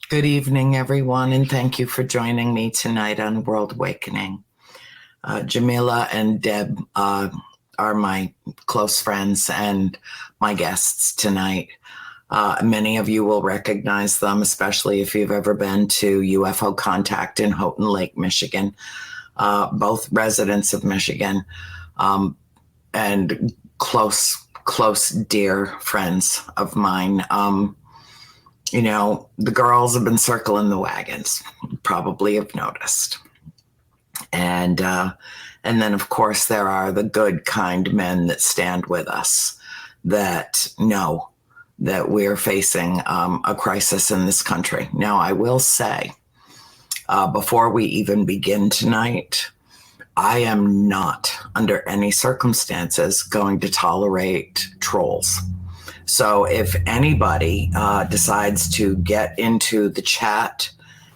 Good evening, everyone, and thank you for joining me tonight on World Awakening. Jamila and Deb are my close friends and my guests tonight. Many of you will recognize them, especially if you've ever been to UFO Contact in Houghton Lake, Michigan, both residents of Michigan and close, dear friends of mine. The girls have been circling the wagons, probably have noticed. And then, of course, there are the good, kind men that stand with us that know that we're facing a crisis in this country. Now, I will say, before we even begin tonight, I am not, under any circumstances, going to tolerate trolls. So if anybody decides to get into the chat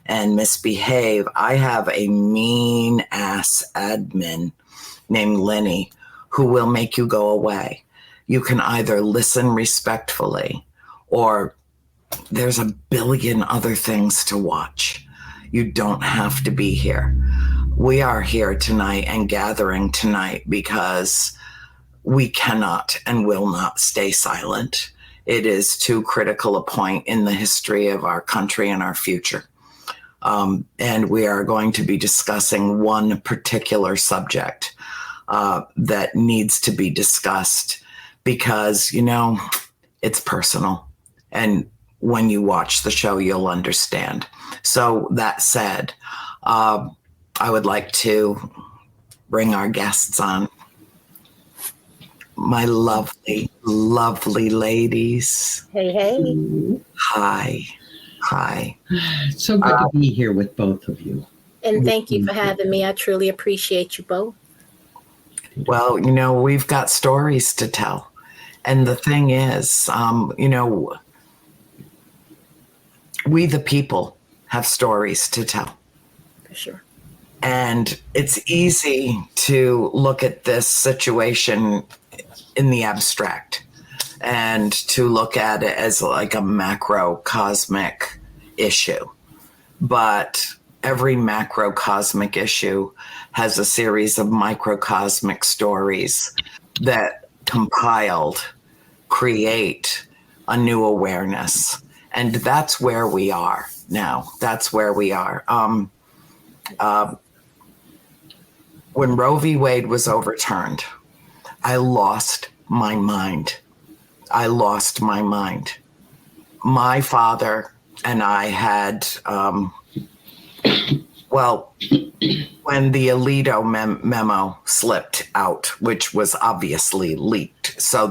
and misbehave, I have a mean ass admin named Lenny who will make you go away. You can either listen respectfully or there's a billion other things to watch. You don't have to be here. We are here tonight and gathering tonight because we cannot and will not stay silent. It is too critical a point in the history of our country and our future. And we are going to be discussing one particular subject that needs to be discussed because, it's personal. And when you watch the show, you'll understand. So that said, I would like to bring our guests on. My lovely, lovely ladies. Hey, hey. Hi. It's so good to be here with both of you. And thank you for having me. I truly appreciate you both. Well, we've got stories to tell. And the thing is, we the people have stories to tell. For sure. And it's easy to look at this situation in the abstract and to look at it as like a macrocosmic issue. But every macrocosmic issue has a series of microcosmic stories that compiled create a new awareness. And that's where we are now. That's where we are. When Roe v. Wade was overturned, I lost my mind. My father and I had, when the Alito memo slipped out, which was obviously leaked, so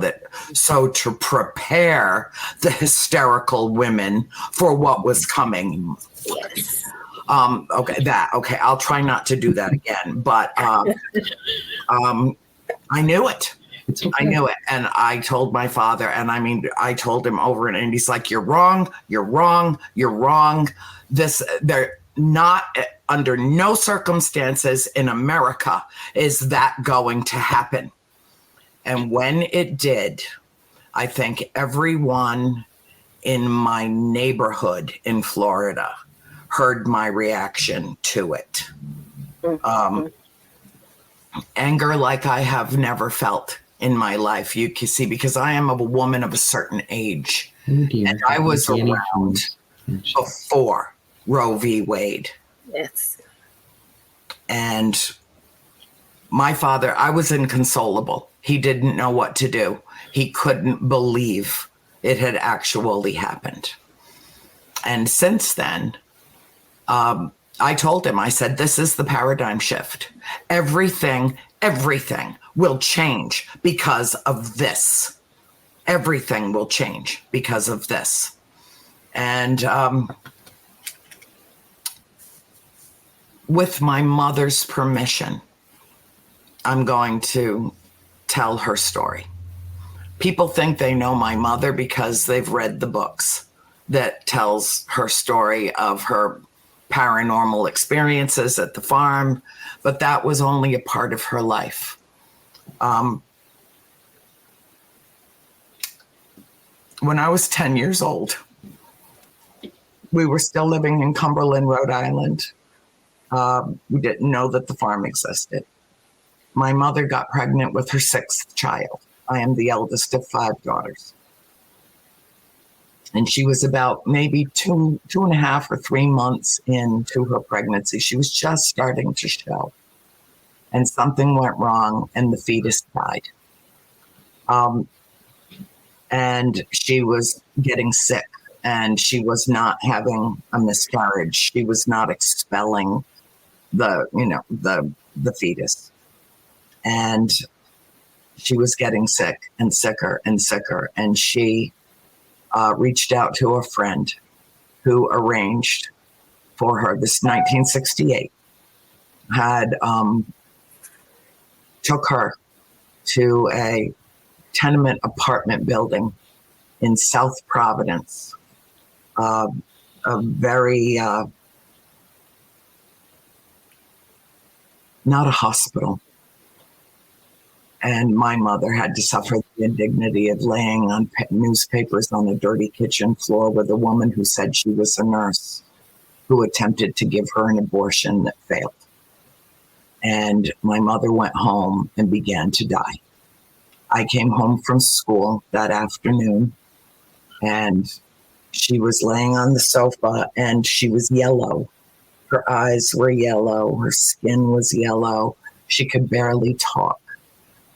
to prepare the hysterical women for what was coming. Yes. Okay. I'll try not to do that again, but I knew it. Okay. I knew it. And I told my father, and I told him over and he's like, you're wrong. They're not, under no circumstances in America is that going to happen. And when it did, I think everyone in my neighborhood in Florida heard my reaction to it. Anger like I have never felt in my life, you can see, because I am a woman of a certain age. And I was around before Roe v. Wade. Yes. And my father, I was inconsolable. He didn't know what to do. He couldn't believe it had actually happened. And since then, I told him, I said, this is the paradigm shift. Everything will change because of this. Everything will change because of this. And with my mother's permission, I'm going to tell her story. People think they know my mother because they've read the books that tells her story of her paranormal experiences at the farm, but that was only a part of her life. When I was 10 years old, we were still living in Cumberland, Rhode Island. We didn't know that the farm existed. My mother got pregnant with her 6th child. I am the eldest of 5 daughters. And she was about maybe two and a half or 3 months into her pregnancy. She was just starting to show. And something went wrong and the fetus died. And she was getting sick and she was not having a miscarriage. She was not expelling the fetus. And she was getting sick and sicker and sicker. And she reached out to a friend who arranged for her. This 1968 had took her to a tenement apartment building in South Providence, a very not a hospital. And my mother had to suffer the indignity of laying on newspapers on a dirty kitchen floor with a woman who said she was a nurse who attempted to give her an abortion that failed. And my mother went home and began to die. I came home from school that afternoon and she was laying on the sofa and she was yellow. Her eyes were yellow. Her skin was yellow. She could barely talk.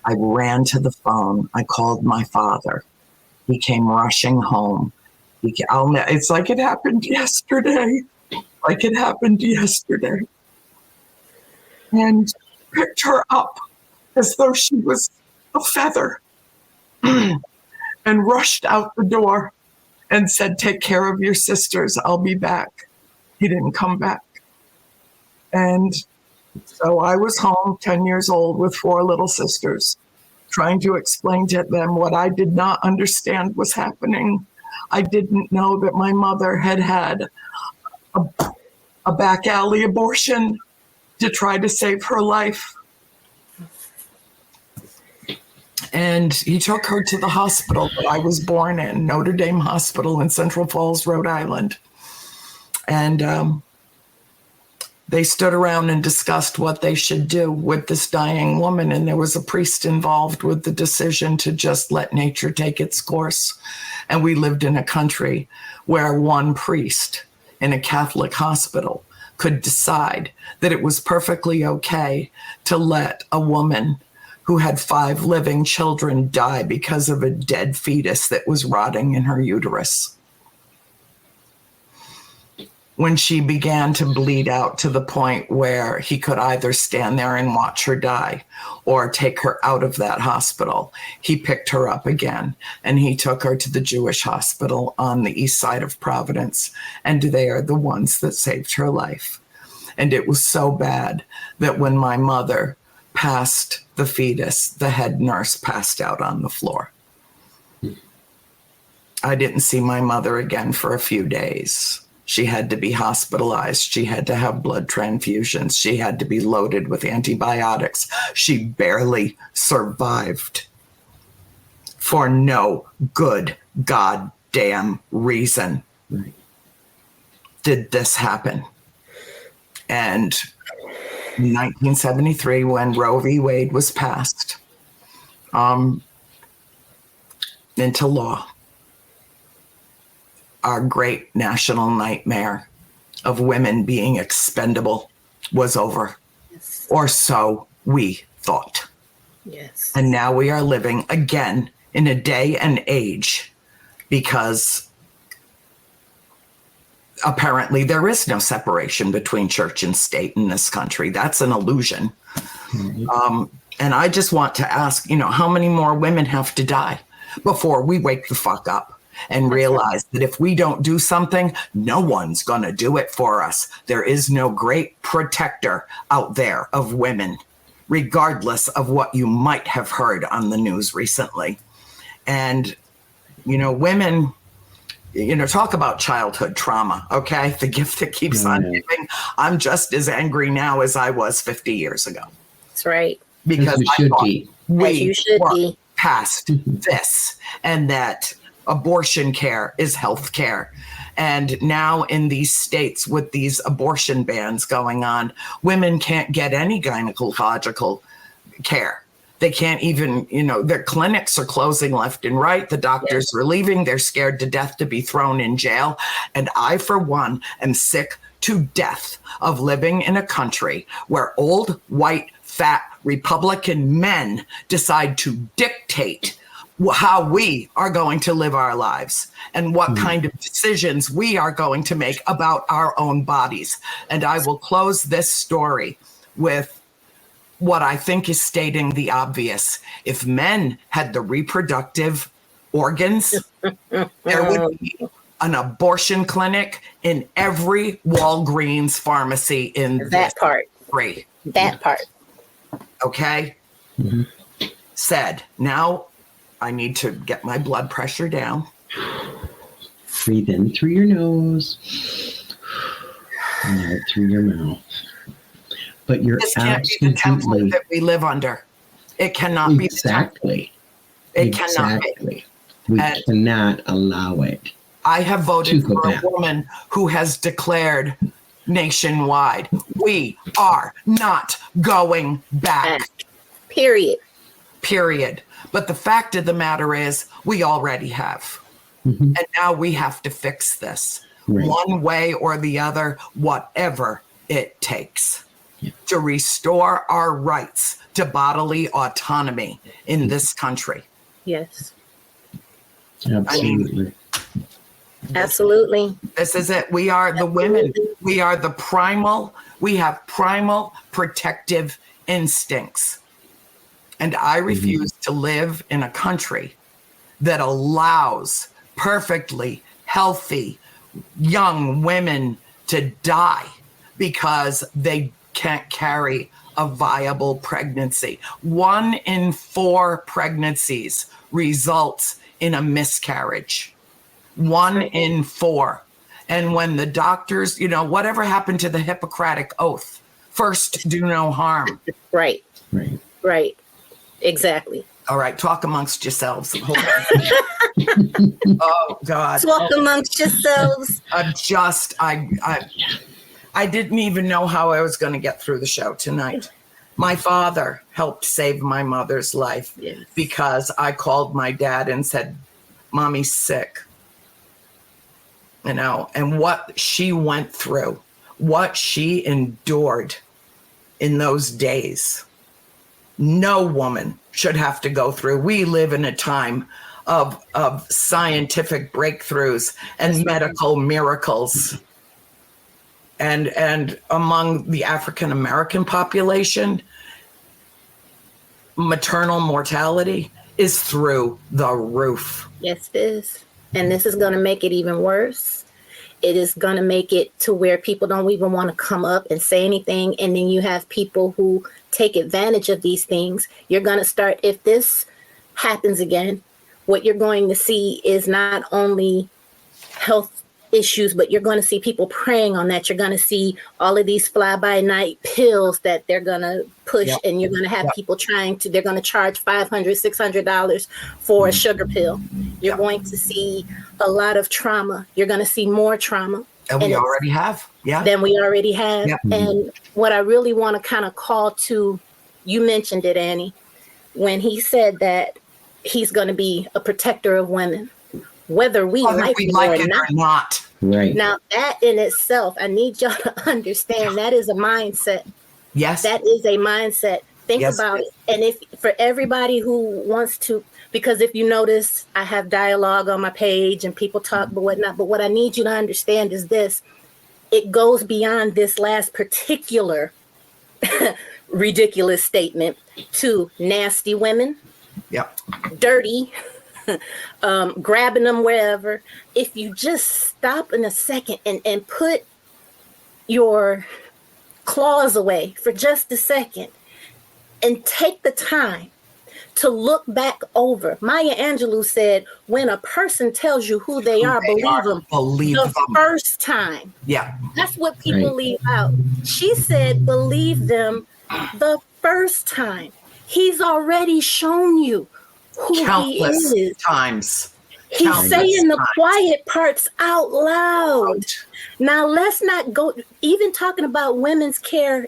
I ran to the phone. I called my father. He came rushing home. It's like it happened yesterday. Like it happened yesterday. And picked her up as though she was a feather and rushed out the door and said, "Take care of your sisters. I'll be back." He didn't come back. And so I was home, 10 years old, with 4 little sisters, trying to explain to them what I did not understand was happening. I didn't know that my mother had had a back alley abortion to try to save her life. And he took her to the hospital that I was born in, Notre Dame Hospital in Central Falls, Rhode Island. And they stood around and discussed what they should do with this dying woman. And there was a priest involved with the decision to just let nature take its course. And we lived in a country where one priest in a Catholic hospital could decide that it was perfectly okay to let a woman who had 5 living children die because of a dead fetus that was rotting in her uterus. When she began to bleed out to the point where he could either stand there and watch her die or take her out of that hospital, he picked her up again and he took her to the Jewish hospital on the east side of Providence. And they are the ones that saved her life. And it was so bad that when my mother passed the fetus, the head nurse passed out on the floor. I didn't see my mother again for a few days. She had to be hospitalized. She had to have blood transfusions. She had to be loaded with antibiotics. She barely survived for no good goddamn reason. Did this happen? And in 1973, when Roe v. Wade was passed into law, our great national nightmare of women being expendable was over, Yes. or so we thought. Yes. And now we are living again in a day and age because apparently there is no separation between church and state in this country. That's an illusion. Mm-hmm. And I just want to ask, how many more women have to die before we wake the fuck up and realize that if we don't do something, no one's going to do it for us. There is no great protector out there of women, regardless of what you might have heard on the news recently. And, women, talk about childhood trauma, okay? The gift that keeps on giving. I'm just as angry now as I was 50 years ago. That's right. Because you should be. As you should be. Past this, and that abortion care is health care, And now in these states with these abortion bans going on, women can't get any gynecological care. They can't even, their clinics are closing left and right. The doctors are leaving. They're scared to death to be thrown in jail. And I, for one, am sick to death of living in a country where old, white, fat Republican men decide to dictate how we are going to live our lives and what kind of decisions we are going to make about our own bodies. And I will close this story with what I think is stating the obvious. If men had the reproductive organs, there would be an abortion clinic in every Walgreens pharmacy in That part. country. That part. Okay? Said. Now I need to get my blood pressure down. Breathe in through your nose and out through your mouth. But you're This can't be the template that we live under. It cannot be. Exactly. It cannot be. We And cannot allow it. I have voted To go for back. a woman who has declared nationwide, we are not going back. Period. Period. But the fact of the matter is, we already have. And now we have to fix this Right. one way or the other, whatever it takes to restore our rights to bodily autonomy in this country. Yes. Absolutely. Absolutely. This is it. We are the women. We are we have primal protective instincts. And I refuse to live in a country that allows perfectly healthy young women to die because they can't carry a viable pregnancy. 1 in 4 pregnancies results in a miscarriage. 1 in 4. And when the doctors, whatever happened to the Hippocratic Oath? First, do no harm. Right. Right. Right. Exactly. All right, talk amongst yourselves. Hold on. Oh God. Talk amongst yourselves. I didn't even know how I was going to get through the show tonight. My father helped save my mother's life because I called my dad and said, Mommy's sick. And what she went through, what she endured in those days, no woman should have to go through. We live in a time of scientific breakthroughs and medical miracles. And among the African American population, maternal mortality is through the roof. Yes, it is. And this is going to make it even worse. It is going to make it to where people don't even want to come up and say anything. And then you have people who take advantage of these things. You're going to start, if this happens again, what you're going to see is not only health issues, but you're going to see people preying on that. You're going to see all of these fly-by-night pills that they're going to push, and you're going to have people they're going to charge $500, $600 for a sugar pill. You're going to see a lot of trauma. You're going to see more trauma. And we already have. Than we already have. Yep. And what I really want to kind of call to, you mentioned it, Annie, when he said that he's going to be a protector of women, whether we like it or not. Right. Now, that in itself, I need y'all to understand that is a mindset. Yes. That is a mindset. Think about it. And if for everybody who wants to, because if you notice, I have dialogue on my page and people talk but whatnot. But what I need you to understand is this. It goes beyond this last particular ridiculous statement to nasty women, dirty, grabbing them wherever. If you just stop in a second and put your claws away for just a second and take the time to look back over. Maya Angelou said, when a person tells you who they are, believe them. Believe the them. first time. Yeah. That's what people leave out. She said, believe them the first time. He's already shown you who Countless he is. times. He's Countless saying the times. quiet parts out loud. Now, let's not go, even talking about women's care,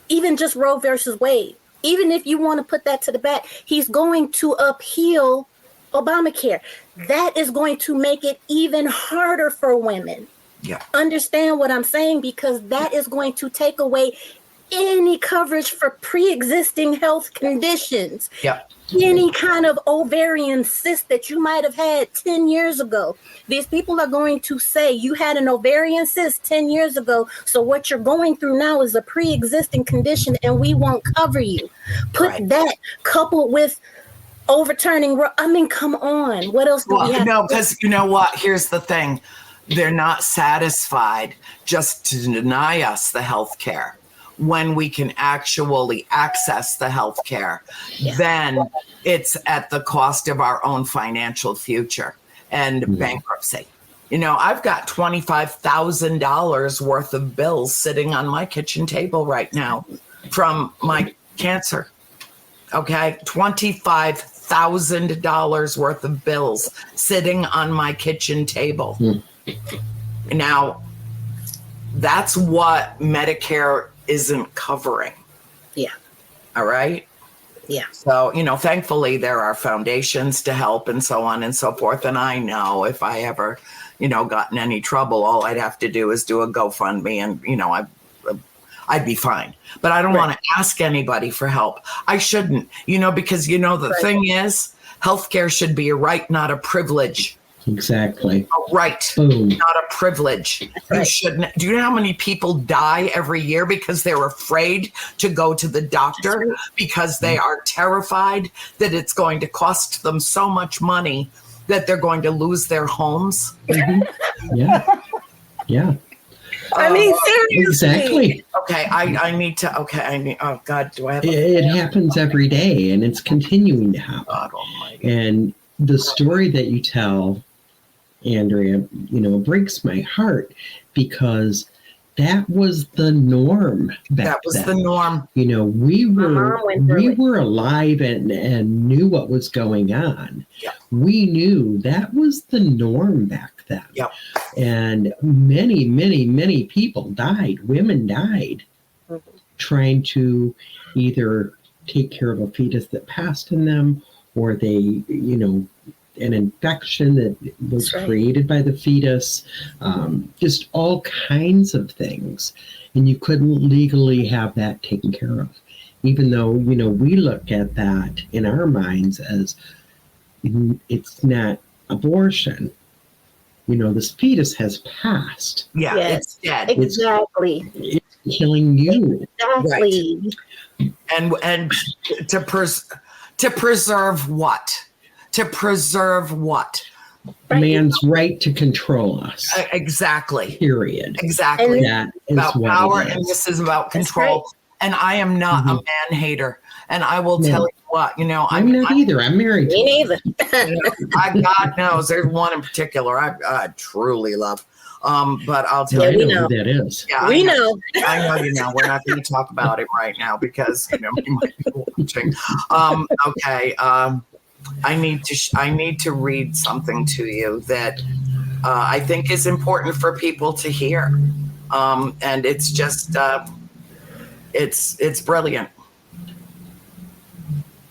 even just Roe versus Wade, even if you want to put that to the back, he's going to appeal Obamacare. That is going to make it even harder for women. Yeah. Understand what I'm saying? Because that is going to take away any coverage for pre-existing health conditions. Yep. Any kind of ovarian cyst that you might have had 10 years ago. These people are going to say you had an ovarian cyst 10 years ago. So what you're going through now is a pre-existing condition and we won't cover you. Put Right. that coupled with overturning. I mean, come on. What else do we Well, have? no, because you know what? Here's the thing. They're not satisfied just to deny us the health care. When we can actually access the health care, then it's at the cost of our own financial future and bankruptcy. You know, I've got $25,000 worth of bills sitting on my kitchen table right now from my cancer. Okay, $25,000 worth of bills sitting on my kitchen table. Now, that's what Medicare isn't covering. Yeah. All right. Yeah. So, you know, thankfully there are foundations to help and so on and so forth. And I know if I ever, you know, got in any trouble, all I'd have to do is do a GoFundMe and, you know, I'd be fine. But I don't want to ask anybody for help. I shouldn't, you know, because, you know, the thing is, healthcare should be a right, not a privilege. Exactly. A right, Boom. not a privilege. You shouldn't. Do you know how many people die every year because they're afraid to go to the doctor because they are terrified that it's going to cost them so much money that they're going to lose their homes? Yeah. Yeah. I mean, seriously. Exactly. Okay, I need to. Okay, I need. Oh God, do I have? It happens every day, and it's continuing to happen. God Almighty. And the story that you tell, Andrea, you know, breaks my heart because that was the norm back That was then. the norm. You know, we mom went through it. were alive and knew what was going on. Yeah. We knew that was the norm back then. Yep. And many, many, many people died. Women died trying to either take care of a fetus that passed in them, or they, you know, an infection that was That's right. created by the fetus, just all kinds of things. And you couldn't legally have that taken care of, even though, you know, we look at that in our minds as it's not abortion. You know, this fetus has passed. Yeah, Yes. it's dead. Exactly. It's killing you. Exactly. And to preserve what? To preserve what? A man's right to control us. Exactly. Period. Exactly. That is About what power, it and is. this is about That's control. right. And I am not a man hater. And I will tell you what, you know, I'm not either. I'm married to Me him. neither. God knows there's one in particular I truly love. But I'll tell I Yeah, we you. know know. who that is. Yeah, We know. I know you know. We're not going to talk about it right now because you know you might be watching. Okay. I need to read something to you that I think is important for people to hear, and it's just it's brilliant.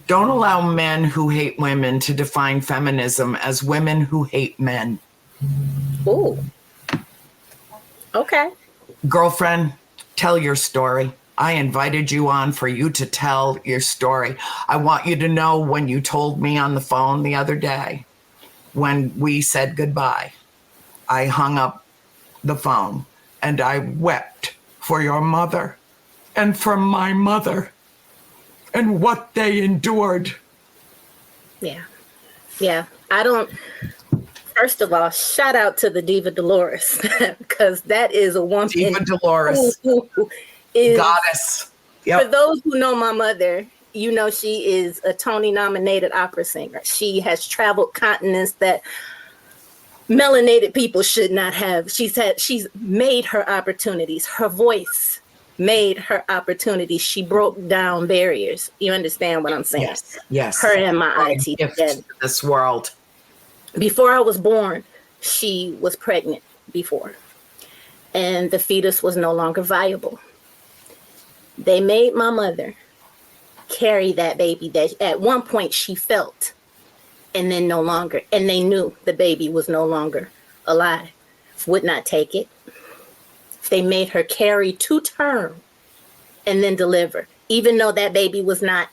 Don't allow men who hate women to define feminism as women who hate men. Ooh. Okay. Girlfriend, tell your story. I invited you on for you to tell your story. I want you to know when you told me on the phone the other day, when we said goodbye, I hung up the phone and I wept for your mother and for my mother and what they endured. Yeah. Yeah. I don't. First of all, shout out to the Diva Dolores, because that is a woman Diva Dolores, who is, goddess. for Yep. those who know my mother, you know she is a Tony-nominated opera singer. She has traveled continents that melanated people should not have. She's made her opportunities. Her voice made her opportunities. She broke down barriers. You understand what I'm saying? Yes. Her and my What a auntie gift together. to this world. Before I was born, she was pregnant before, and the fetus was no longer viable. They made my mother carry that baby that at one point she felt, and then no longer, and they knew the baby was no longer alive, would not take it. They made her carry to term and then deliver, even though that baby was not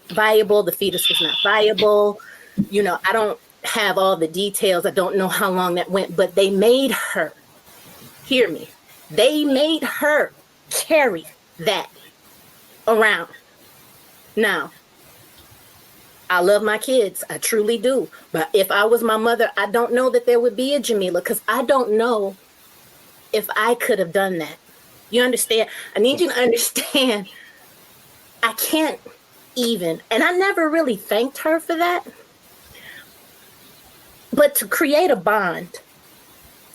viable, the fetus was not viable. You know, I don't have all the details. I don't know how long that went, but they made her, hear me, they made her carry that around. Now, I love my kids. I truly do. But if I was my mother, I don't know that there would be a Jamila, because I don't know if I could have done that. You understand? I need you to understand. I can't even, and I never really thanked her for that. But to create a bond,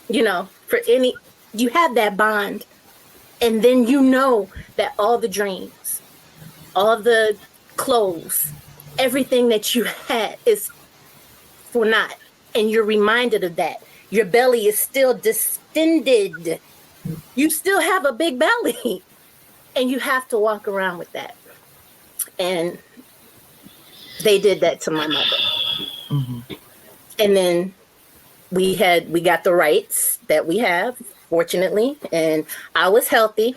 you know, for any, you have that bond, and then you know that all the dreams, all the clothes, everything that you had is for naught, and you're reminded of that. Your belly is still distended. You still have a big belly, and you have to walk around with that. And they did that to my mother. Mm-hmm. And then we got the rights that we have, fortunately, and I was healthy,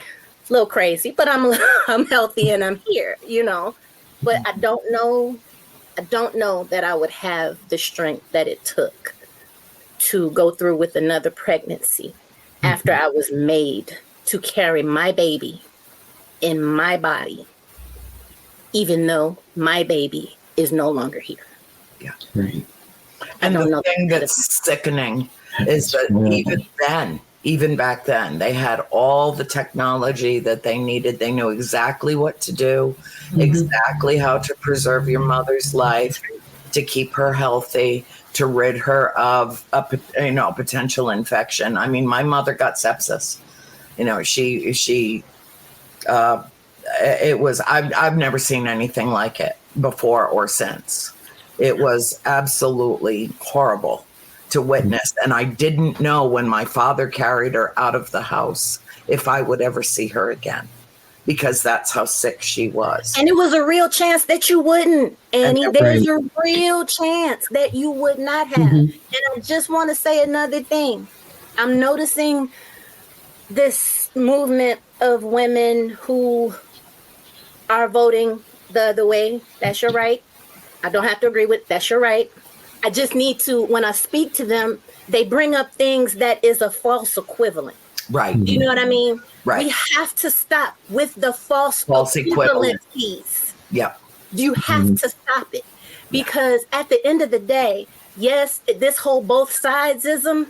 a little crazy, but I'm healthy and I'm here, you know. But I don't know that I would have the strength that it took to go through with another pregnancy after I was made to carry my baby in my body, even though my baby is no longer here. Yeah. Right. And the thing that's sickening is that even back then, they had all the technology that they needed. They knew exactly what to do, exactly how to preserve your mother's life, to keep her healthy, to rid her of a potential infection. I mean, my mother got sepsis. You know, it was, I've never seen anything like it before or since. It was absolutely horrible to witness. And I didn't know when my father carried her out of the house if I would ever see her again, because that's how sick she was. And it was a real chance that you wouldn't, Annie. There's a real chance that you would not have. And I just want to say another thing. I'm noticing this movement of women who are voting the other way. That's your right. I don't have to agree with, that's your right. I just need to, when I speak to them, they bring up things that is a false equivalent. Right. You know what I mean? Right. We have to stop with the false equivalencies. Yep. You have to stop it, because at the end of the day, yes, this whole both sidesism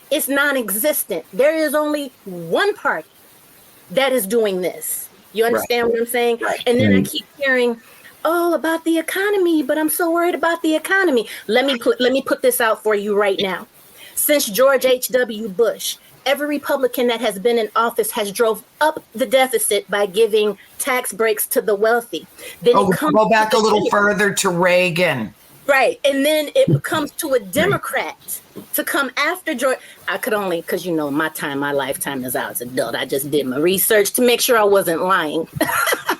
is non-existent. There is only one party that is doing this. You understand what I'm saying? Right. And then I keep hearing, oh, about the economy, but I'm so worried about the economy. Let me put this out for you right now. Since George H.W. Bush, every Republican that has been in office has drove up the deficit by giving tax breaks to the wealthy. Then go back a little further to Reagan. Right. And then it comes to a Democrat to come after George. I could only, because you know, my lifetime as I was an adult, I just did my research to make sure I wasn't lying,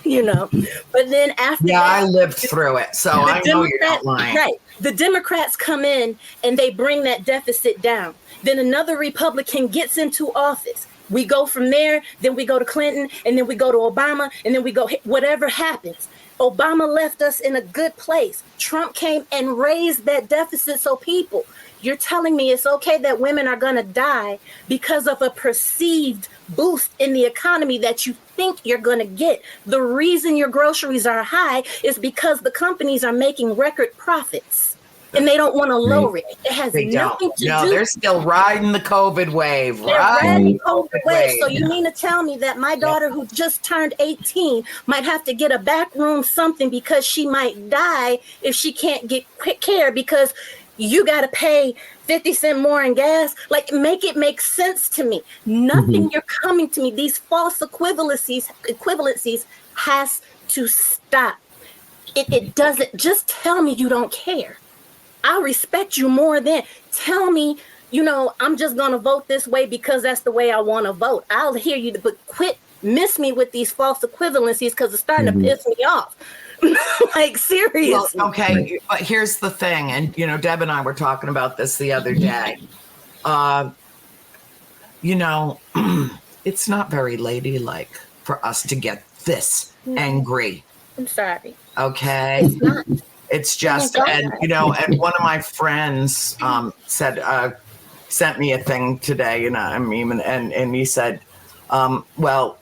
you know. But then after that, I lived through it, so I know you're not lying. Right. The Democrats come in and they bring that deficit down. Then another Republican gets into office. We go from there, then we go to Clinton, and then we go to Obama, and then we go, whatever happens. Obama left us in a good place. Trump came and raised that deficit. So people, you're telling me it's okay that women are going to die because of a perceived boost in the economy that you think you're going to get. The reason your groceries are high is because the companies are making record profits. And they don't want to lower it. It has nothing to do. No, they're still riding the COVID wave. They're riding the COVID wave. So you mean to tell me that my daughter, who just turned 18, might have to get a back room something because she might die if she can't get quick care because you got to pay 50 cents more in gas? Like, make it make sense to me. Nothing you're coming to me. These false equivalencies has to stop. It doesn't. Just tell me you don't care. I respect you more than tell me, I'm just going to vote this way because that's the way I want to vote. I'll hear you, but quit miss me with these false equivalencies because it's starting to piss me off. Like, seriously. Well, okay, but here's the thing, and Deb and I were talking about this the other day. It's not very ladylike for us to get this angry. I'm sorry. Okay. It's not. It's just, and one of my friends sent me a thing today, and he said, well,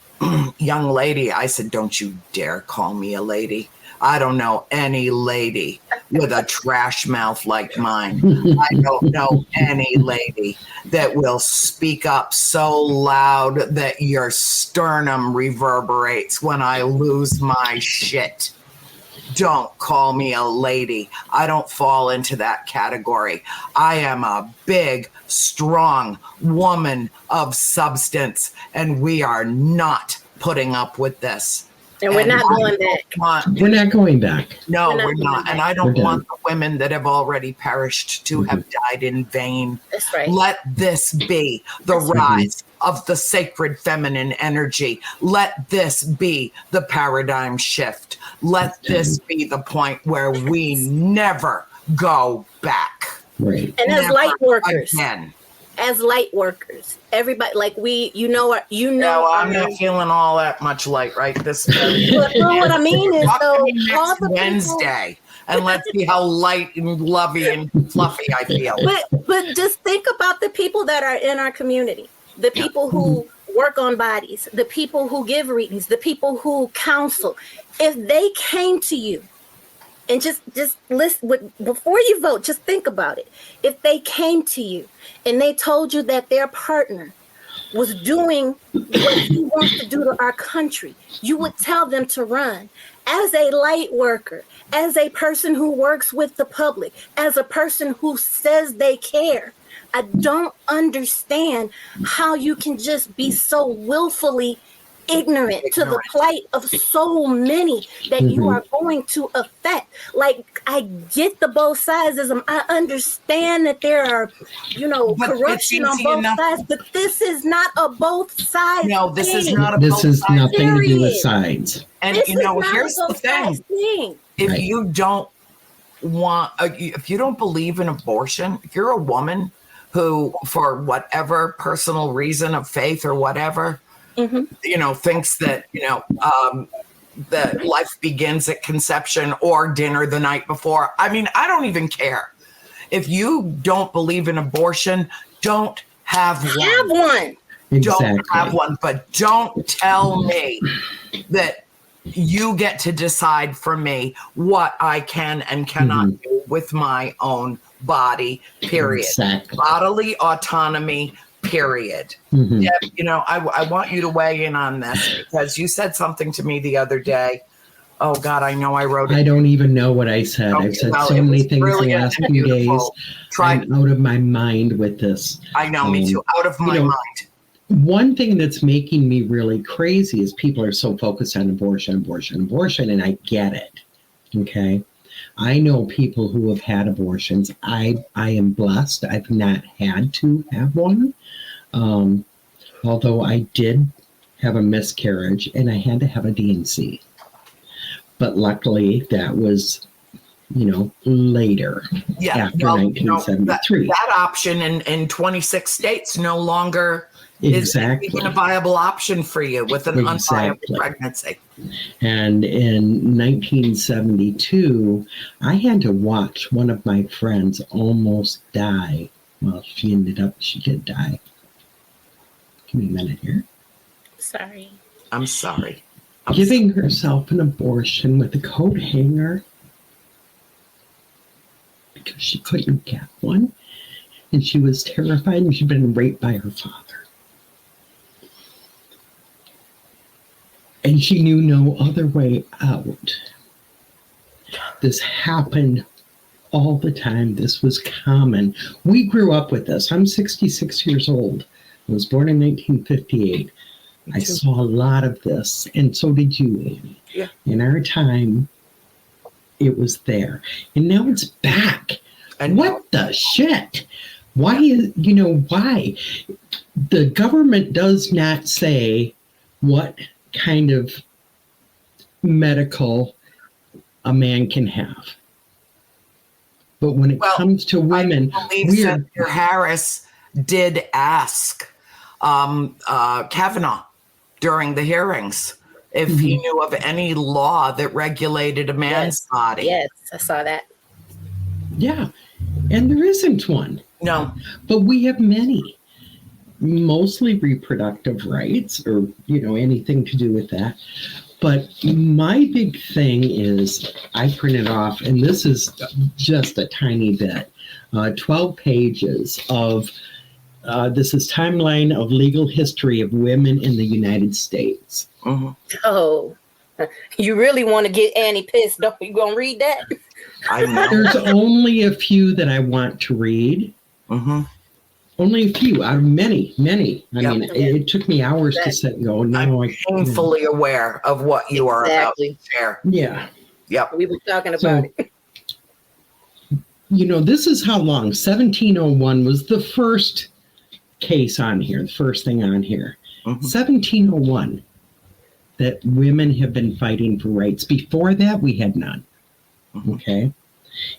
young lady, I said, don't you dare call me a lady. I don't know any lady with a trash mouth like mine. I don't know any lady that will speak up so loud that your sternum reverberates when I lose my shit. Don't call me a lady. I don't fall into that category. I am a big, strong woman of substance, and we are not putting up with this. And we're not going back. We're not going back. No, we're not. And I don't We're want the women that have already perished to have died in vain. That's right. Let this be the rise of the sacred feminine energy. Let this be the paradigm shift. Let this be the point where we never go back. Right. And as Never light workers, again. everybody, like No, I'm not feeling all that much light right this minute. But what I mean is, Talk to though, me all next the Wednesday, and let's see how light and lovey and fluffy I feel. but just think about the people that are in our community, the people who work on bodies, the people who give readings, the people who counsel. If they came to you and just listen before you vote, just think about it. If they came to you and they told you that their partner was doing what he wants to do to our country, you would tell them to run. As a light worker, as a person who works with the public, as a person who says they care, I don't understand how you can just be so willfully ignorant to the plight of so many that you are going to affect. Like, I get the both sides. I understand that there are, corruption on both sides, but this is not a both sides. No, this is thing. not a This both is sides. nothing to do with Period. sides. And This is not here's a the both sides thing. thing. If Right. you don't want, if you don't believe in abortion, if you're a woman who, for whatever personal reason of faith or whatever, thinks that, that life begins at conception or dinner the night before. I mean, I don't even care. If you don't believe in abortion, don't have one. Have one. Don't have one, but don't tell me that you get to decide for me what I can and cannot do with my own body, period. Exactly. Bodily autonomy, period. Deb, I want you to weigh in on this because you said something to me the other day. Oh God, I know I wrote it. I don't even know what I said. Okay, I've said well, so it many was things the brilliant last and few days. beautiful. I'm out of my mind with this. I know, me too. Out of my mind. One thing that's making me really crazy is people are so focused on abortion, and I get it. Okay. I know people who have had abortions. I am blessed. I've not had to have one. Although I did have a miscarriage and I had to have a D&C. But luckily that was, later. Yeah, after 1973. That option in 26 states no longer is even a viable option for you with an unviable pregnancy. And in 1972, I had to watch one of my friends almost die. Well, she did die. Give me a minute here. Sorry. I'm sorry. Giving herself an abortion with a coat hanger because she couldn't get one. And she was terrified and she'd been raped by her father. And she knew no other way out. This happened all the time. This was common. We grew up with this. I'm 66 years old. I was born in 1958. I saw a lot of this, and so did you, Amy. Yeah. In our time, it was there. And now it's back. And what the shit? Why is, why? The government does not say what kind of medical a man can have. But when it comes to women, I believe Senator Harris did ask Kavanaugh during the hearings if he knew of any law that regulated a man's body. Yes, I saw that. Yeah, and there isn't one. No. But we have many, mostly reproductive rights or, anything to do with that. But my big thing is I printed off, and this is just a tiny bit, 12 pages of, this is timeline of legal history of women in the United States. Mm-hmm. Oh, you really want to get Annie pissed, don't you? Gonna read that? I know. There's only a few that I want to read. Mm-hmm. Only a few out of many. I mean, it took me hours to sit and go. No, I'm painfully aware of what you are about to share. Yeah. Yep. We were talking about it. This is how long. 1701 was the first case on here, the first thing on here. Mm-hmm. 1701, that women have been fighting for rights. Before that, we had none. Mm-hmm. Okay.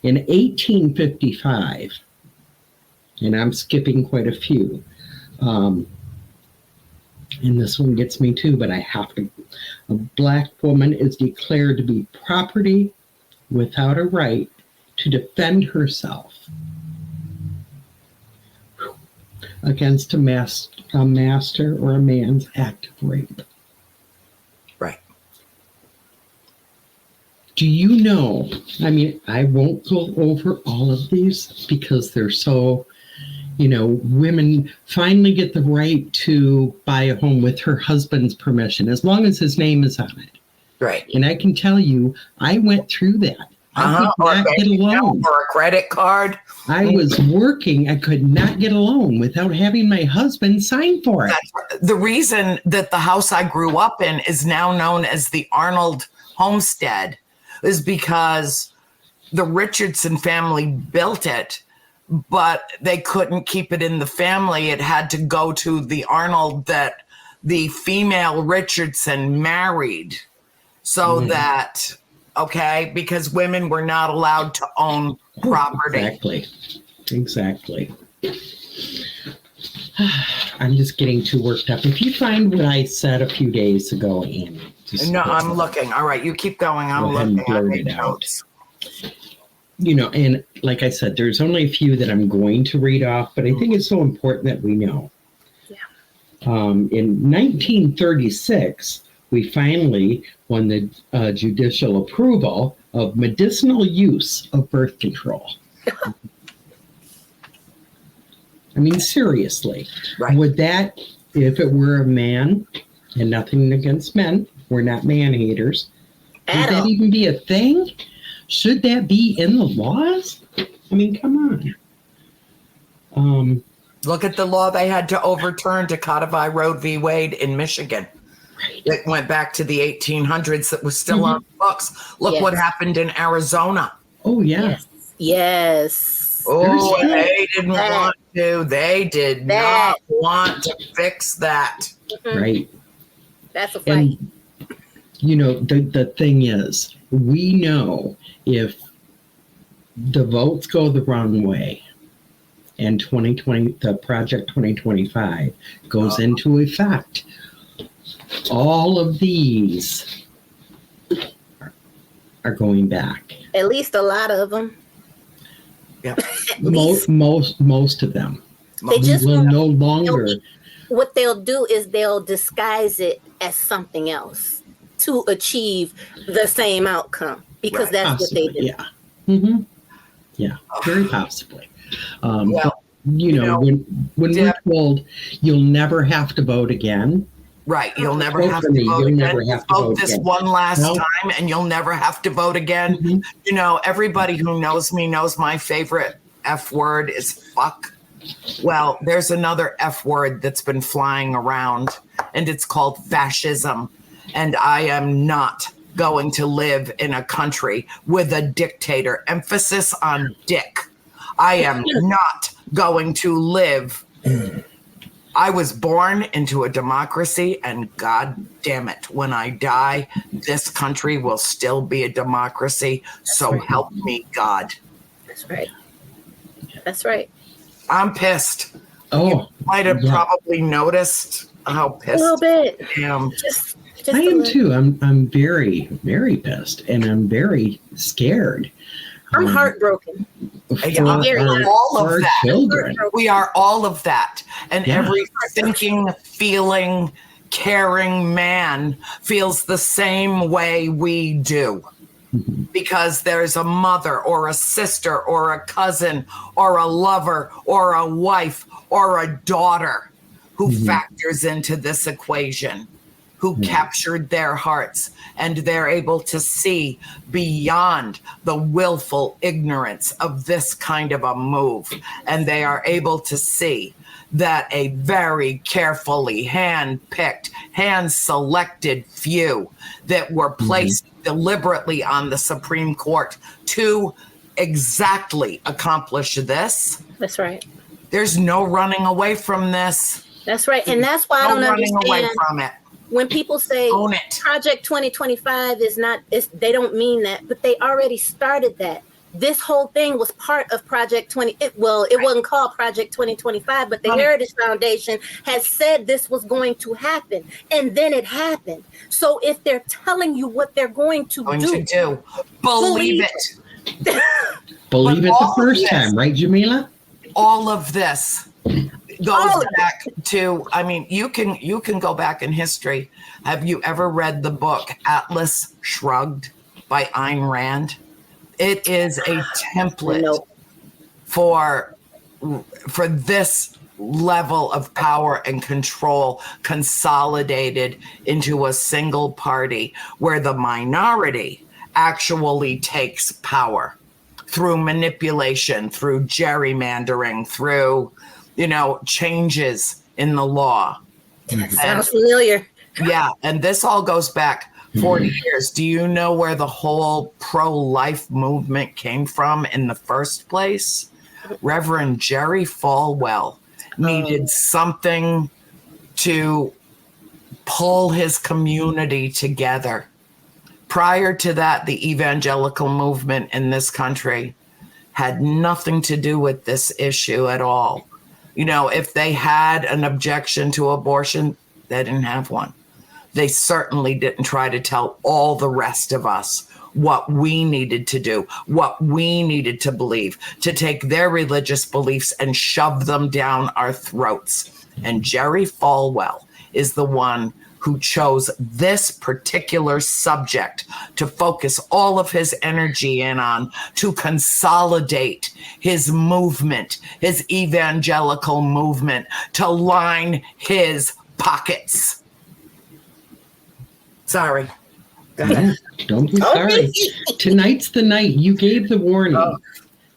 In 1855, and I'm skipping quite a few, and this one gets me too, but I have to. A black woman is declared to be property without a right to defend herself against a master or a man's act of rape. Right. Do you know, I won't go over all of these because they're so, women finally get the right to buy a home with her husband's permission, as long as his name is on it. Right. And I can tell you, I went through that. I could not get a loan. Or a credit card. I was working. I could not get a loan without having my husband sign for it. That's the reason that the house I grew up in is now known as the Arnold Homestead is because the Richardson family built it, but they couldn't keep it in the family. It had to go to the Arnold that the female Richardson married so that, because women were not allowed to own property. Exactly. I'm just getting too worked up. If you find what I said a few days ago, Annie. No, I'm looking. All right, you keep going. I'm looking. Blurt it out. And like I said, there's only a few that I'm going to read off, but I think it's so important that we know. Yeah. In 1936, we finally won the judicial approval of medicinal use of birth control. Seriously. Right. Would that, if it were a man, and nothing against men, we're not man haters, would that even be a thing? Should that be in the laws? Come on. Look at the law they had to overturn to codify Roe v. Wade in Michigan. Right. It went back to the 1800s that was still on the books. Look what happened in Arizona. Oh, yeah. Yes. Oh, they didn't want to. They did not want to fix that. Right. That's a fight. And, the thing is, we know if the votes go the wrong way and 2020, the Project 2025 goes into effect, all of these are going back. At least a lot of them. Yeah. Most of them. They just will no longer. What they'll do is they'll disguise it as something else to achieve the same outcome because that's possibly, what they do. Yeah. Mm-hmm. Yeah, very possibly. When we're told you'll never have to vote again. Right. You'll never have to vote again. Never have to vote this again. one last time and you'll never have to vote again. Mm-hmm. Everybody who knows me knows my favorite F word is fuck. Well, there's another F word that's been flying around and it's called fascism. And I am not going to live in a country with a dictator. Emphasis on dick. I am not going to live. I was born into a democracy, and God damn it, when I die, this country will still be a democracy. So right. help me, God. That's right. That's right. I'm pissed. Oh, You might have yeah. probably noticed how A pissed little bit. I am. Just I a am little. too. I'm very, very pissed, and I'm very scared. I'm heartbroken. For Yeah, our, all of for our that. children. We are all of that. And Yeah. every thinking, feeling, caring man feels the same way we do. Because there's a mother or a sister or a cousin or a lover or a wife or a daughter who factors into this equation, who captured their hearts, and they're able to see beyond the willful ignorance of this kind of a move. And they are able to see that a very carefully hand-picked, hand-selected few that were placed deliberately on the Supreme Court to exactly accomplish this. That's right. There's no running away from this. That's right. And that's why I No don't running away understand from it. when people say Own it. Project 2025 they don't mean that, but they already started that. This whole thing was part of Project 20. It wasn't called Project 2025, but the Heritage Foundation has said this was going to happen, and then it happened. So if they're telling you what they're going to do, believe it. Believe it the first time, right, Jamila? All of this goes back to, I mean, you can go back in history. Have you ever read the book Atlas Shrugged by Ayn Rand? It is a template for this level of power and control consolidated into a single party where the minority actually takes power through manipulation, through gerrymandering, through, changes in the law. sounds familiar. Yeah, and this all goes back 40 years. Do you know where the whole pro-life movement came from in the first place? Reverend Jerry Falwell needed something to pull his community together. Prior to that, the evangelical movement in this country had nothing to do with this issue at all. If they had an objection to abortion, they didn't have one. They certainly didn't try to tell all the rest of us what we needed to do, what we needed to believe, to take their religious beliefs and shove them down our throats. And Jerry Falwell is the one who chose this particular subject to focus all of his energy in on, to consolidate his movement, his evangelical movement, to line his pockets. Sorry. Go ahead. Don't be sorry. Tonight's the night. You gave the warning.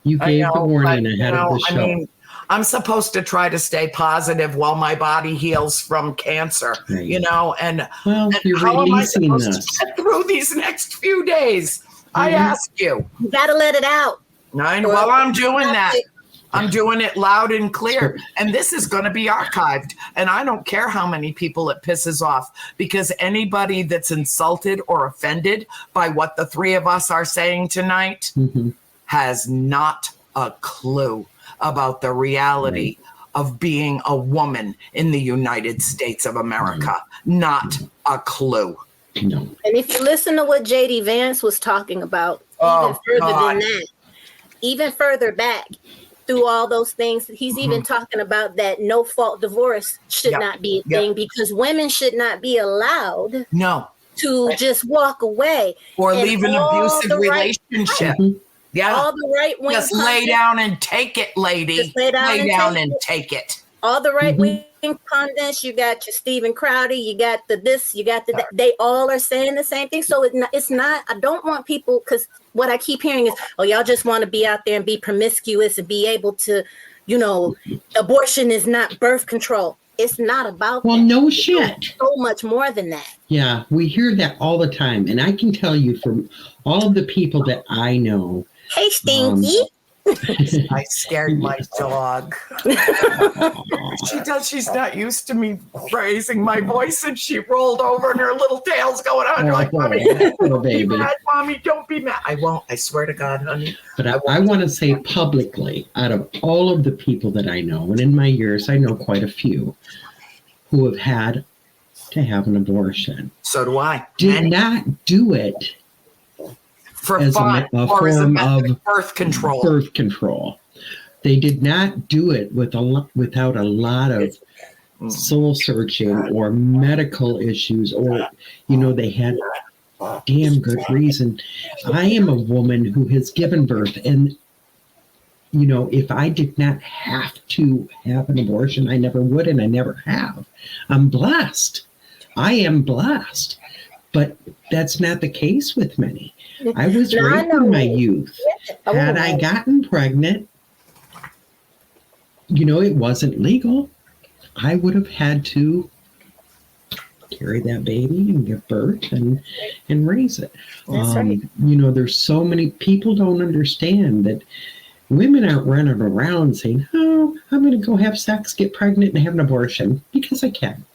You gave the warning ahead of the show. I mean, I'm supposed to try to stay positive while my body heals from cancer, and Well, you're how am I releasing supposed this. to get through these next few days? I ask you. You gotta let it out. Well, I'm doing that. I'm doing it loud and clear. And this is going to be archived. And I don't care how many people it pisses off, because anybody that's insulted or offended by what the three of us are saying tonight has not a clue about the reality of being a woman in the United States of America. Not a clue. No. And if you listen to what J.D. Vance was talking about, even further back through all those things, he's even talking about that no-fault divorce should not be a thing, because women should not be allowed to just walk away. Or And leave an all abusive the relationship. All the right wing Just lay down and take it, lady. Just lay down and take it. all the right wing pundits, you got your Stephen Crowder, you got the this, you got the that. They all are saying the same thing. So it's not, I don't want people, because what I keep hearing is, oh, y'all just want to be out there and be promiscuous and be able to, abortion is not birth control. It's not about that. No shit. It's so much more than that. Yeah, we hear that all the time. And I can tell you from all of the people that I know, Hey, Stinky. I scared my dog. She does. She's not used to me raising my voice, and she rolled over, and her little tail's going on. You're like, Mommy, Little don't be baby. mad, Mommy, don't be mad. I won't. I swear to God, honey. But I want to say publicly, out of all of the people that I know, and in my years, I know quite a few who have had to have an abortion, So do I. did And not do it for as fun a or as a form method of of birth control. birth control. They did not do it without a lot of soul searching or medical issues, or, they had damn good reason. I am a woman who has given birth, and if I did not have to have an abortion, I never would, and I never have. I'm blessed. I am blessed. But that's not the case with many. I was No, I raped in my know. youth. Had I gotten pregnant, it wasn't legal. I would have had to carry that baby and give birth and raise it. That's right. There's so many people don't understand that women aren't running around saying, "Oh, I'm going to go have sex, get pregnant, and have an abortion because I can."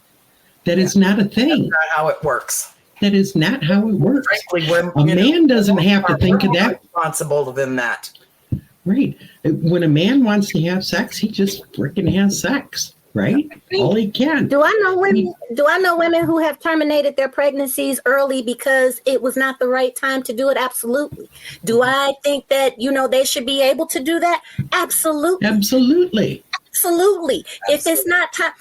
That is not a thing. That's not how it works. That is not how it works. Frankly, we're A man doesn't have to think of more that. responsible than that. Right. When a man wants to have sex, he just freaking has sex, right? All he can. Do I know women who have terminated their pregnancies early because it was not the right time to do it? Absolutely. Do I think that they should be able to do that? Absolutely. Absolutely. Absolutely. If it's not time,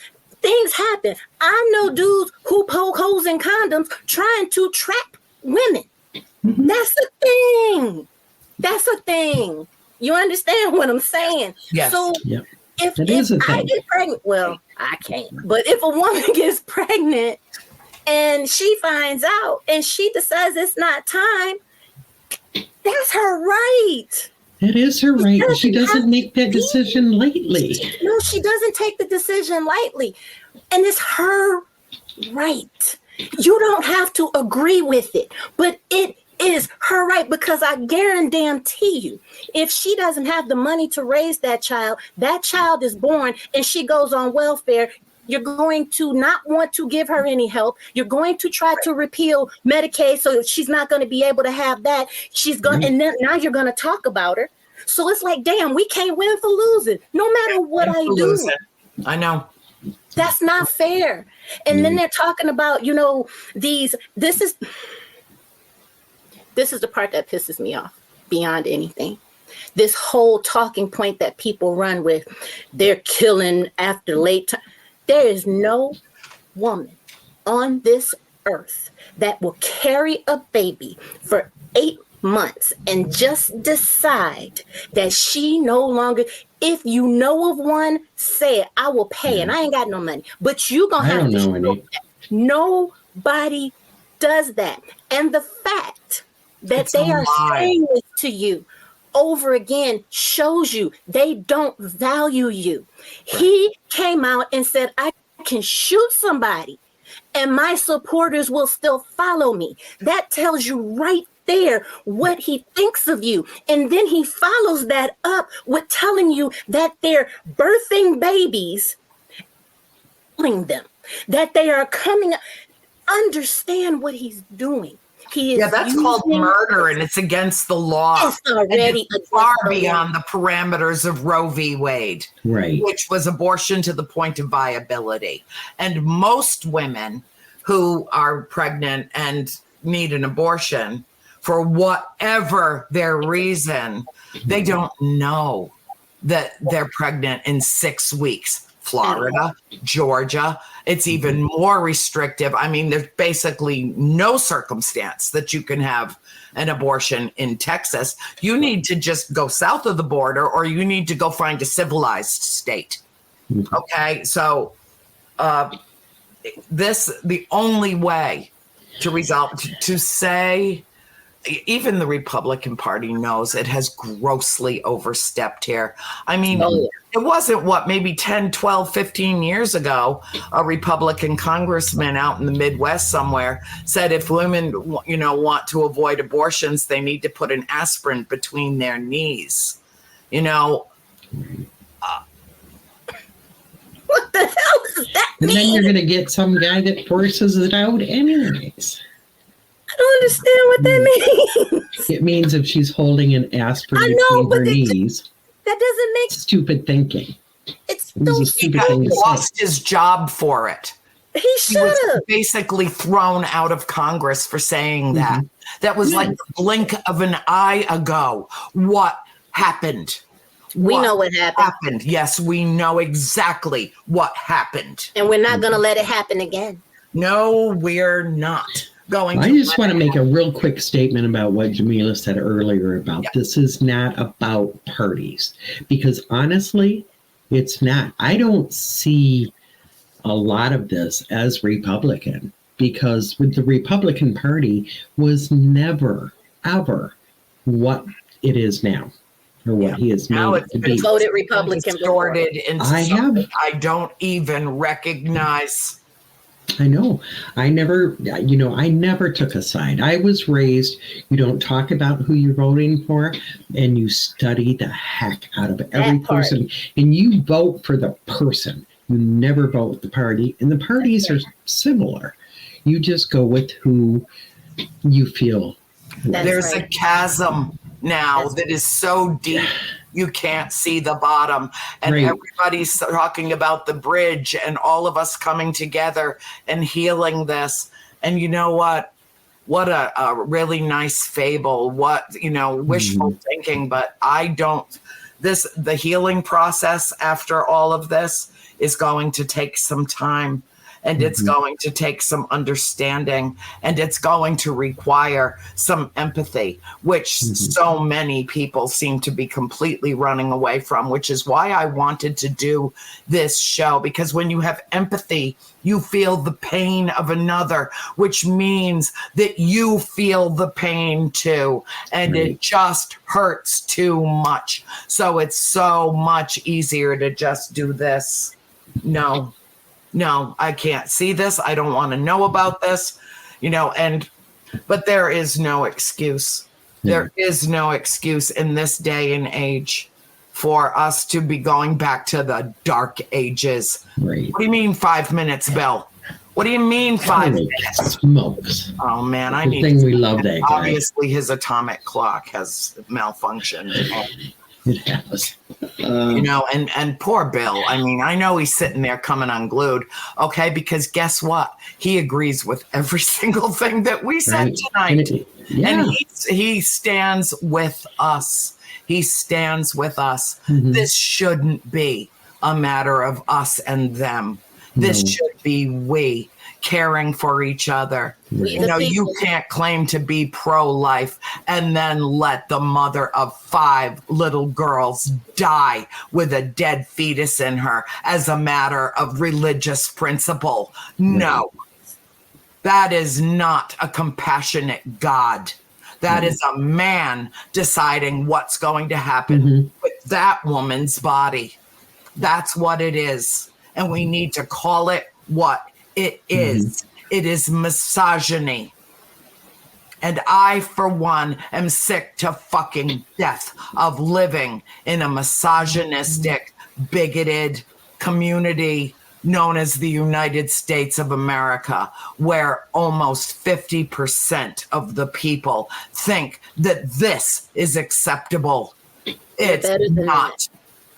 things happen. I know dudes who poke holes in condoms trying to trap women. Mhm. That's the thing. That's a thing. You understand what I'm saying? Yes. So Yep. if It is a I thing. get pregnant, well, I can't. But if a woman gets pregnant and she finds out and she decides it's not time, that's her right. It is her right. She doesn't doesn't make that decision lightly. No, she doesn't take the decision lightly. And it's her right. You don't have to agree with it, but it is her right, because I guarantee you, if she doesn't have the money to raise that child is born and she goes on welfare, you're going to not want to give her any help. You're going to try to repeal Medicaid, so she's not going to be able to have that. She's going, and then now you're going to talk about her. So it's like, damn, we can't win for losing, no matter what I do. I know. That's not fair. And then they're talking about, this is the part that pisses me off beyond anything. This whole talking point that people run with, they're killing after late time. There is no woman on this earth that will carry a baby for 8 months and just decide that she no longer, if you know of one, say it, I will pay, and I ain't got no money, but you gonna I have don't to know show any. that. Nobody does that. And the fact that It's a they are lie. saying this to you over again shows you they don't value you. He came out and said, I can shoot somebody and my supporters will still follow me. That tells you right there what he thinks of you. And then he follows that up with telling you that they're birthing babies, killing them, that they are coming. Understand what he's doing. He is That's called using- murder, and it's against the law. It's already And it's far against the law. beyond the parameters of Roe v. Wade, Right. which was abortion to the point of viability. And most women who are pregnant and need an abortion, for whatever their reason, they don't know that they're pregnant in 6 weeks. Florida, Georgia, it's even more restrictive. I mean, there's basically no circumstance that you can have an abortion in Texas. You need to just go south of the border, or you need to go find a civilized state. Okay, so the only way to resolve, to say, even the Republican Party knows it has grossly overstepped here. I mean, it wasn't maybe 10, 12, 15 years ago, a Republican congressman out in the Midwest somewhere said if women, want to avoid abortions, they need to put an aspirin between their knees. You know, What the hell does that And then mean? you're going to get some guy that forces it out anyways. I don't understand what that means. It means if she's holding an aspirin I know, between but her it- knees, That doesn't make stupid thinking. it's It was so a he stupid got thing to say. lost his job for it. he He should was have. basically thrown out of Congress for saying that. That was like the blink of an eye ago. What happened? We know what happened. Yes, we know exactly what happened. And we're not gonna let it happen again. No, we're not going I to. just want to make a real quick statement about what Jamila said earlier about this is not about parties. Because honestly, it's not. I don't see a lot of this as Republican because with the Republican Party was never, ever what it is now or what he has Now made it it's to been be. Voted Republican before. distorted into I have- something I don't even recognize. I know. I never took a side. I was raised, you don't talk about who you're voting for, and you study the heck out of every That part. person, and you vote for the person. You never vote with the party, and the parties are similar. You just go with who you feel. That's There's right. a chasm now That's that is so deep you can't see the bottom. And Right. everybody's talking about the bridge and all of us coming together and healing this. And you know what? What a really nice fable. What, wishful thinking. But I don't, the healing process after all of this is going to take some time. And it's going to take some understanding, and it's going to require some empathy, which so many people seem to be completely running away from, which is why I wanted to do this show. Because when you have empathy, you feel the pain of another, which means that you feel the pain too. And it just hurts too much. So it's so much easier to just do this. No, I can't see this. I don't want to know about this, but there is no excuse. There is no excuse in this day and age for us to be going back to the dark ages. Right. What do you mean 5 minutes, Bill? What do you mean 5 Holy minutes? smokes. Oh man, I Good need thing to we love that guy. Obviously his atomic clock has malfunctioned. It has. And poor Bill. I mean, I know he's sitting there coming unglued. Okay, because guess what? He agrees with every single thing that we said tonight. And he stands with us. He stands with us. This shouldn't be a matter of us and them. This should be we caring for each other. You can't claim to be pro-life and then let the mother of 5 little girls die with a dead fetus in her as a matter of religious principle. No, that is not a compassionate God. That is a man deciding what's going to happen with that woman's body. That's what it is. And we need to call it what it is. It is misogyny. And I, for one, am sick to fucking death of living in a misogynistic, bigoted community known as the United States of America, where almost 50% of the people think that this is acceptable. It's not.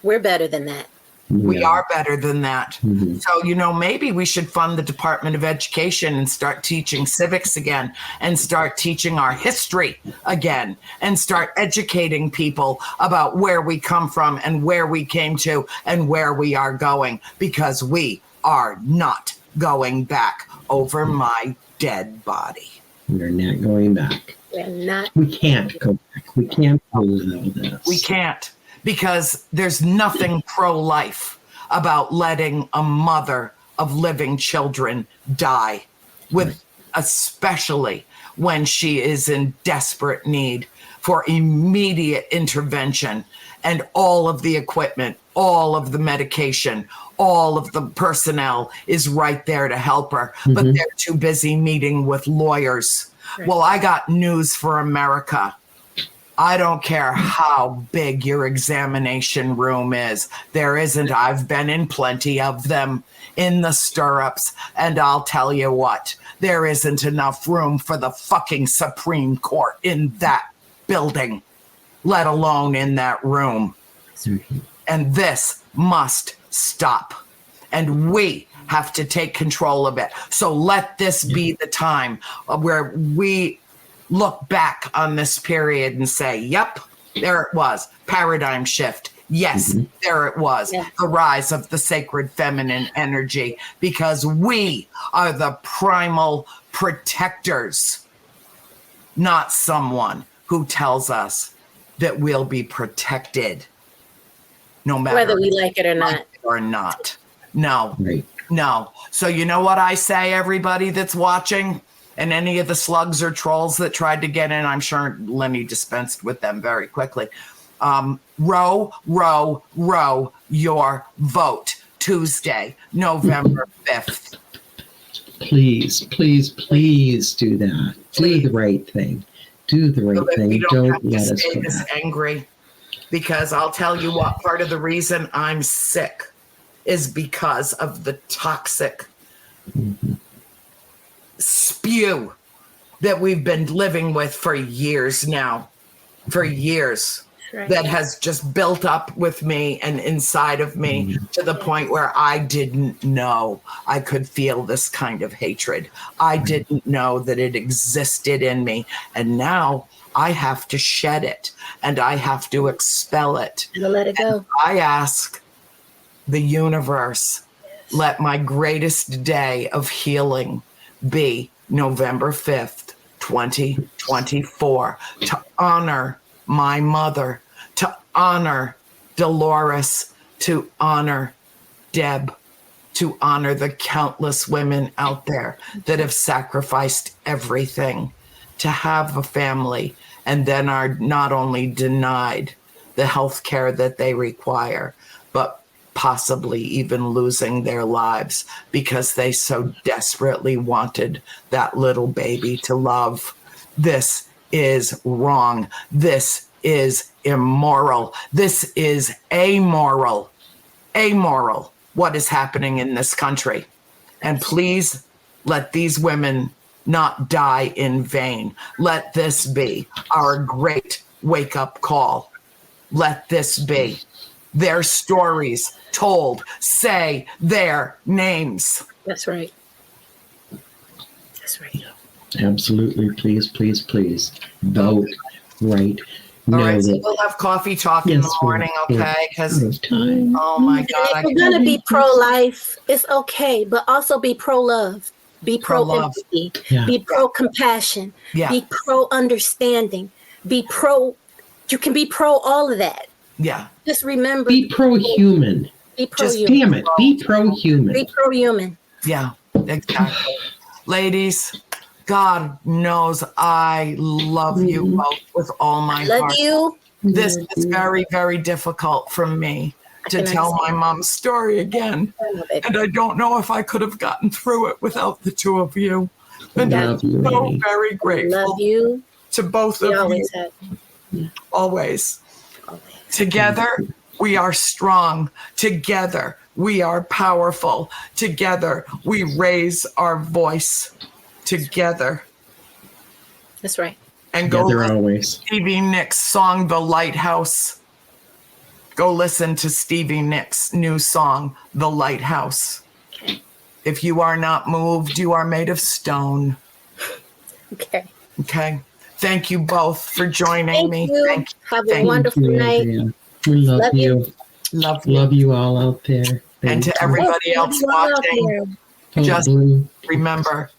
We're better than that. We are better than that. So, maybe we should fund the Department of Education and start teaching civics again and start teaching our history again and start educating people about where we come from and where we came to and where we are going, because we are not going back over my dead body. We're not going back. We're not. We can't go back. We can't allow this. We can't. Because there's nothing pro-life about letting a mother of living children die, especially when she is in desperate need for immediate intervention and all of the equipment, all of the medication, all of the personnel is right there to help her, but they're too busy meeting with lawyers. Right. Well, I got news for America. I don't care how big your examination room is. There isn't. I've been in plenty of them in the stirrups. And I'll tell you what, there isn't enough room for the fucking Supreme Court in that building, let alone in that room. And this must stop. And we have to take control of it. So let this be the time where we look back on this period and say, yep, there it was. Paradigm shift. Yes, there it was. Yeah. The rise of the sacred feminine energy, because we are the primal protectors, not someone who tells us that we'll be protected no matter whether we like it or not. No. Right. No. So you know what I say, everybody that's watching, and any of the slugs or trolls that tried to get in, I'm sure Lenny dispensed with them very quickly. Row your vote Tuesday, November 5th. Please do that. Please. Do the right thing. Do the right thing. Don't let us stay this angry, because I'll tell you what, part of the reason I'm sick is because of the toxic spew that we've been living with for years now, that has just built up with me and inside of me to the point where I didn't know I could feel this kind of hatred. I didn't know that it existed in me. And now I have to shed it and I have to expel it. And let it go. And I ask the universe, let my greatest day of healing be November 5th, 2024, to honor my mother, to honor Dolores, to honor Deb, to honor the countless women out there that have sacrificed everything to have a family and then are not only denied the health care that they require, but possibly even losing their lives because they so desperately wanted that little baby to love. This is wrong. This is immoral. This is amoral. Amoral, what is happening in this country. And please let these women not die in vain. Let this be our great wake-up call. Let this be their stories told. Say their names. That's right. That's right. Absolutely. Please. Vote right. All right, so we'll have coffee talk in the morning, okay? Because, oh my God. If we're going to be pro-life, it's okay, but also be pro-love. Be pro-empathy. Be pro-compassion. Be pro-understanding. Be pro, you can be pro all of that. Yeah. Just remember. Be pro-human. Be pro-human. Just damn it. Be pro-human. Be pro-human. Yeah, exactly. Ladies, God knows I love you both with all my heart. Love you. This is very, very difficult for me to tell my mom's story again. And I don't know if I could have gotten through it without the two of you. And I'm so very grateful love you. To both of you. Always. Together, we are strong. Together, we are powerful. Together, we raise our voice. Together. That's right. And go listen to Stevie Nicks' song, The Lighthouse. Go listen to Stevie Nicks' new song, The Lighthouse. Okay. If you are not moved, you are made of stone. Okay. Okay. Thank you both for joining me. Thank you. Have a wonderful night. We love you. Love you all out there. And to everybody else watching, just remember,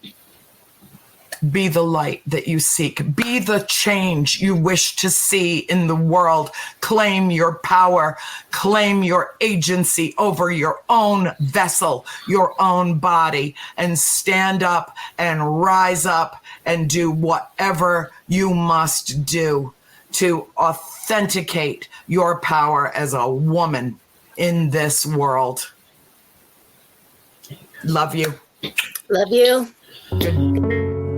be the light that you seek. Be the change you wish to see in the world. Claim your power. Claim your agency over your own vessel, your own body, and stand up and rise up and do whatever you must do to authenticate your power as a woman in this world. Love you. Love you. Good.